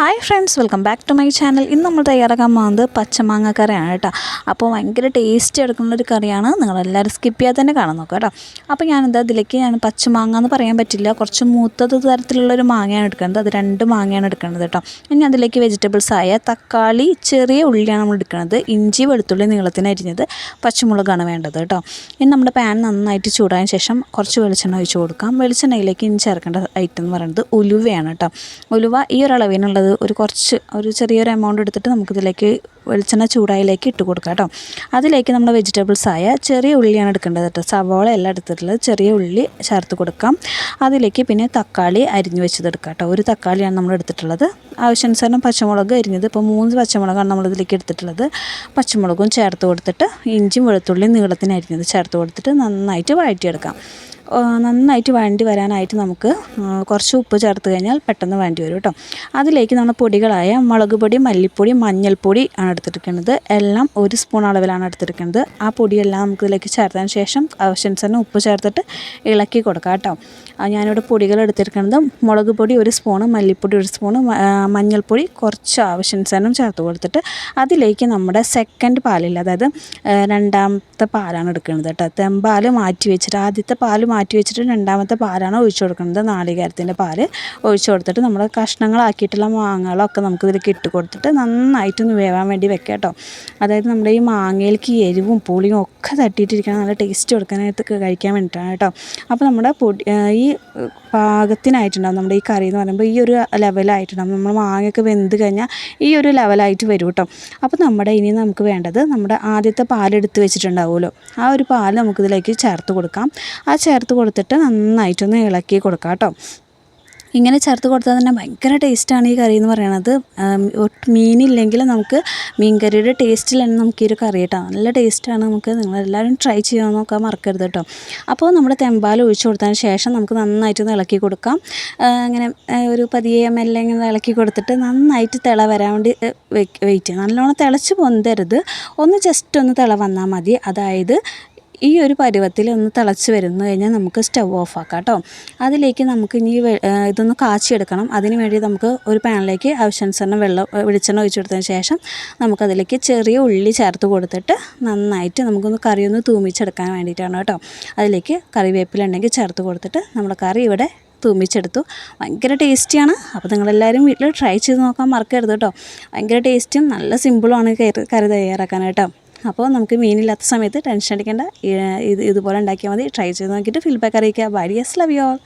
Hi friends, welcome back to my channel. ഇന്ന് നമ്മൾ തയ്യാറാക്കാൻ പോകുന്നത് പച്ചമാങ്ങ കറിയാണ് കേട്ടോ. അപ്പോൾ ഭയങ്കര ടേസ്റ്റ് എടുക്കുന്നൊരു കറിയാണ്. നിങ്ങളെല്ലാവരും സ്കിപ്പ് ചെയ്യാതെ തന്നെ കാണാൻ നോക്കുക കേട്ടോ. അപ്പോൾ അതിലേക്ക് പച്ചമാങ്ങ എന്ന് പറയാൻ പറ്റില്ല, കുറച്ച് മൂത്തത് തരത്തിലുള്ളൊരു മാങ്ങയാണ് എടുക്കുന്നത്. അത് 2 മാങ്ങയാണ് എടുക്കുന്നത് കേട്ടോ. ഇനി അതിലേക്ക് വെജിറ്റബിൾസായ തക്കാളി, ചെറിയ ഉള്ളിയാണ് നമ്മൾ എടുക്കുന്നത്, ഇഞ്ചി വെളുത്തുള്ളി നീളത്തിന് അരിഞ്ഞത്, പച്ചമുളകാണ് വേണ്ടത് കേട്ടോ. ഇനി നമ്മുടെ പാൻ നന്നായിട്ട് ചൂടായതിന് ശേഷം കുറച്ച് വെളിച്ചെണ്ണ ഒഴിച്ച് കൊടുക്കാം. വെളിച്ചെണ്ണയിലേക്ക് ഇനി ചേർക്കേണ്ട ഐറ്റം എന്ന് പറയുന്നത് ഉലുവയാണ് കേട്ടോ. ഉലുവ ഈ ഒരു അളവിനുള്ളത് ഒരു ചെറിയൊരു എമൗണ്ട് എടുത്തിട്ട് നമുക്കിതിലേക്ക് വെളിച്ചെണ്ണ ചൂടായിലേക്ക് ഇട്ട് കൊടുക്കാം കേട്ടോ. അതിലേക്ക് നമ്മുടെ വെജിറ്റബിൾസായ ചെറിയ ഉള്ളിയാണ് എടുക്കേണ്ടത് കേട്ടോ. സവാള എല്ലാം എടുത്തിട്ടുള്ളത്, ചെറിയ ഉള്ളി ചേർത്ത് കൊടുക്കാം. അതിലേക്ക് പിന്നെ തക്കാളി അരിഞ്ഞ് വെച്ചതെടുക്കാം കേട്ടോ. ഒരു തക്കാളിയാണ് നമ്മൾ എടുത്തിട്ടുള്ളത്. ആവശ്യാനുസരണം പച്ചമുളക് അരിഞ്ഞത്, ഇപ്പോൾ 3 പച്ചമുളകാണ് നമ്മളിതിലേക്ക് എടുത്തിട്ടുള്ളത്. പച്ചമുളകും ചേർത്ത് കൊടുത്തിട്ട് ഇഞ്ചിയും വെളുത്തുള്ളിയും നീളത്തിന് അരിഞ്ഞത് ചേർത്ത് കൊടുത്തിട്ട് നന്നായിട്ട് വഴറ്റിയെടുക്കാം. നന്നായിട്ട് വഴണ്ടി വരാനായിട്ട് നമുക്ക് കുറച്ച് ഉപ്പ് ചേർത്ത് കഴിഞ്ഞാൽ പെട്ടെന്ന് വഴണ്ടി വരും കേട്ടോ. അതിലേക്ക് നമ്മൾ പൊടികളായ മുളക് പൊടി, മല്ലിപ്പൊടി, മഞ്ഞൾപ്പൊടി ആണ് എടുത്തിരിക്കുന്നത്. എല്ലാം 1 സ്പൂൺ അളവിലാണ് എടുത്തിരിക്കുന്നത്. ആ പൊടിയെല്ലാം നമുക്കിതിലേക്ക് ചേർത്തതിന് ശേഷം ആവശ്യാനുസരണം ഉപ്പ് ചേർത്തിട്ട് ഇളക്കി കൊടുക്കാം കേട്ടോ. ഞാനിവിടെ പൊടികൾ എടുത്തിരിക്കുന്നത് മുളക് പൊടി 1 സ്പൂണ്, മല്ലിപ്പൊടി 1 സ്പൂണ്, മഞ്ഞൾപ്പൊടി കുറച്ച് ആവശ്യാനുസരണം ചേർത്ത് കൊടുത്തിട്ട് അതിലേക്ക് നമ്മുടെ സെക്കൻഡ് പാലില്ല, അതായത് 2ാമത്തെ പാലാണ് എടുക്കുന്നത് കേട്ടോ. തെമ്പാൽ മാറ്റി വെച്ചിട്ട് ആദ്യത്തെ പാൽ മാറ്റി വെച്ചിട്ട് 2ാമത്തെ പാലാണ് ഒഴിച്ചു കൊടുക്കുന്നത്. നാളികേരത്തിൻ്റെ പാല് ഒഴിച്ചു കൊടുത്തിട്ട് നമ്മൾ കഷ്ണങ്ങളാക്കിയിട്ടുള്ള മാങ്ങകളൊക്കെ നമുക്കിതിലേക്ക് ഇട്ട് കൊടുത്തിട്ട് നന്നായിട്ടൊന്ന് വേവാൻ വേണ്ടി വെക്കാം കേട്ടോ. അതായത് നമ്മുടെ ഈ മാങ്ങയിലേക്ക് എരിവും പുളിയും ഒക്കെ തട്ടിയിട്ടിരിക്കണം, നല്ല ടേസ്റ്റ് കൊടുക്കാനായിട്ട് കഴിക്കാൻ വേണ്ടിയിട്ടാണ് കേട്ടോ. അപ്പോൾ നമ്മുടെ ഈ പാകത്തിനായിട്ടുണ്ടാകും നമ്മുടെ ഈ കറി എന്ന് പറയുമ്പോൾ ഈ ഒരു ലെവലായിട്ടുണ്ടാകും. നമ്മൾ മാങ്ങയൊക്കെ വെന്ത് കഴിഞ്ഞാൽ ഈ ഒരു ലെവലായിട്ട് വരും കേട്ടോ. അപ്പോൾ ഇനി നമുക്ക് വേണ്ടത് നമ്മുടെ ആദ്യത്തെ പാലെടുത്ത് വെച്ചിട്ടുണ്ടാവുമല്ലോ, ആ ഒരു പാൽ നമുക്കിതിലേക്ക് ചേർത്ത് കൊടുക്കാം. ആ ചേർത്ത് കൊടുത്തിട്ട് നന്നായിട്ടൊന്ന് ഇളക്കി കൊടുക്കാം കേട്ടോ. ഇങ്ങനെ ചേർത്ത് കൊടുത്താൽ തന്നെ ഭയങ്കര ടേസ്റ്റാണ് ഈ കറി എന്ന് പറയുന്നത്. മീനില്ലെങ്കിൽ നമുക്ക് മീൻ കറിയുടെ ടേസ്റ്റിൽ തന്നെ നമുക്ക് ഈ ഒരു കറി കേട്ടോ നല്ല ടേസ്റ്റാണ്. നിങ്ങളെല്ലാവരും ട്രൈ ചെയ്യാൻ നോക്കാൻ മറക്കരുത് കേട്ടോ. അപ്പോൾ നമ്മുടെ തെമ്പാൽ ഒഴിച്ചു കൊടുത്തതിന് ശേഷം നമുക്ക് നന്നായിട്ടൊന്ന് ഇളക്കി കൊടുക്കാം. അങ്ങനെ ഒരു പതിയെ മെല്ലെ ഇങ്ങനെ ഇളക്കി കൊടുത്തിട്ട് നന്നായിട്ട് തിള വരാൻ വേണ്ടി വെയിറ്റ് ചെയ്യാം. നല്ലോണം തിളച്ച് പൊന്തരുത്, ഒന്ന് ജസ്റ്റ് ഒന്ന് തിള വന്നാൽ മതി. അതായത് ഈ ഒരു പരുവത്തിൽ ഒന്ന് തിളച്ച് വരുന്നു കഴിഞ്ഞാൽ നമുക്ക് സ്റ്റവ് ഓഫ് ആക്കാം കേട്ടോ. അതിലേക്ക് നമുക്ക് ഇനി ഇതൊന്ന് കാച്ചിയെടുക്കണം. അതിന് വേണ്ടി നമുക്ക് ഒരു പാനിലേക്ക് ആവശ്യാനുസരണം വെളിച്ചെണ്ണ ഒഴിച്ചു കൊടുത്തതിന് ശേഷം നമുക്കതിലേക്ക് ചെറിയ ഉള്ളി ചേർത്ത് കൊടുത്തിട്ട് നന്നായിട്ട് നമുക്കൊന്ന് കറി ഒന്ന് തൂമിച്ചെടുക്കാൻ വേണ്ടിയിട്ടാണ് കേട്ടോ. അതിലേക്ക് കറിവേപ്പില ഉണ്ടെങ്കിൽ ചേർത്ത് കൊടുത്തിട്ട് നമ്മുടെ കറി ഇവിടെ തൂമിച്ചെടുത്തു. ഭയങ്കര ടേസ്റ്റിയാണ്. അപ്പോൾ നിങ്ങളെല്ലാവരും വീട്ടിൽ ട്രൈ ചെയ്ത് നോക്കാൻ മറക്കരുത് കേട്ടോ. ഭയങ്കര ടേസ്റ്റും നല്ല സിമ്പിളുമാണ് കറി തയ്യാറാക്കാൻ കേട്ടോ. അപ്പോൾ നമുക്ക് മീനില്ലാത്ത സമയത്ത് ടെൻഷൻ അടിക്കേണ്ട, ഇതുപോലെ ഉണ്ടാക്കിയാൽ മതി. ട്രൈ ചെയ്ത് നോക്കിയിട്ട് ഫീഡ്ബാക്ക് അറിയിക്കുക. Bye, yes, love you all.